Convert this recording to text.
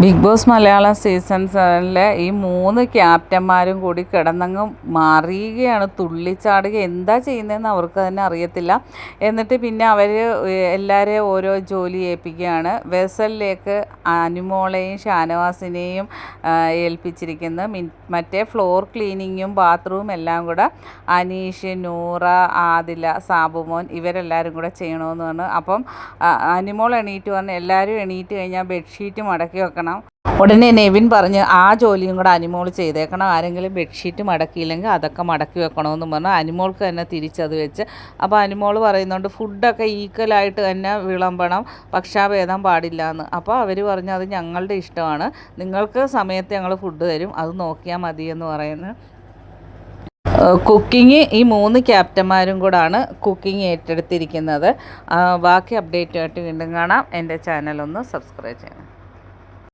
Big boss Malayalam season 7 ഈ 3 ക്യാപ്റ്റന്മാരും കൂടി കിടന്നങ്ങ് മറിയുകയാണ്, തുള്ളിച്ചാടുക. എന്താ ചെയ്യുന്നതെന്ന് അവർക്ക് തന്നെ അറിയത്തില്ല. എന്നിട്ട് പിന്നെ അവർ എല്ലാവരെയും ഓരോ ജോലി ഏൽപ്പിക്കുകയാണ്. വെസലിലേക്ക് അനുമോളെയും ഷാനവാസിനെയും ഏൽപ്പിച്ചിരിക്കുന്നു. മറ്റേ ഫ്ലോർ ക്ലീനിങ്ങും ബാത്റൂം എല്ലാം കൂടെ അനീഷ്, നൂറ, ആദില, സാബുമോൻ ഇവരെല്ലാവരും കൂടെ ചെയ്യണമെന്ന് പറഞ്ഞു. അപ്പം അനുമോൾ എണീറ്റ് പറഞ്ഞു, എല്ലാവരും എണീറ്റ് കഴിഞ്ഞാൽ ബെഡ്ഷീറ്റ് മടക്കി വെക്കണം. ഉടനെ നെവിൻ പറഞ്ഞ് ആ ജോലിയും കൂടെ അനുമോൾ ചെയ്തേക്കണം, ആരെങ്കിലും ബെഡ്ഷീറ്റ് മടക്കിയില്ലെങ്കിൽ അതൊക്കെ മടക്കി വെക്കണമെന്ന് പറഞ്ഞു. അനുമോൾക്ക് തന്നെ തിരിച്ചത് വെച്ച്. അപ്പോൾ അനുമോൾ പറയുന്നുണ്ട് ഫുഡൊക്കെ ഈക്വലായിട്ട് തന്നെ വിളമ്പണം, പക്ഷാഭേദം പാടില്ല എന്ന്. അപ്പോൾ അവർ പറഞ്ഞു അത് ഞങ്ങളുടെ ഇഷ്ടമാണ്, നിങ്ങൾക്ക് സമയത്ത് ഞങ്ങൾ ഫുഡ് തരും, അത് നോക്കിയാൽ മതിയെന്ന് പറയുന്നു. കുക്കിംഗ് ഈ 3 ക്യാപ്റ്റന്മാരും കൂടാണ് കുക്കിംഗ് ഏറ്റെടുത്തിരിക്കുന്നത്. ബാക്കി അപ്ഡേറ്റുമായിട്ട് വീണ്ടും കാണാം. എൻ്റെ ചാനലൊന്ന് സബ്സ്ക്രൈബ് ചെയ്യണം.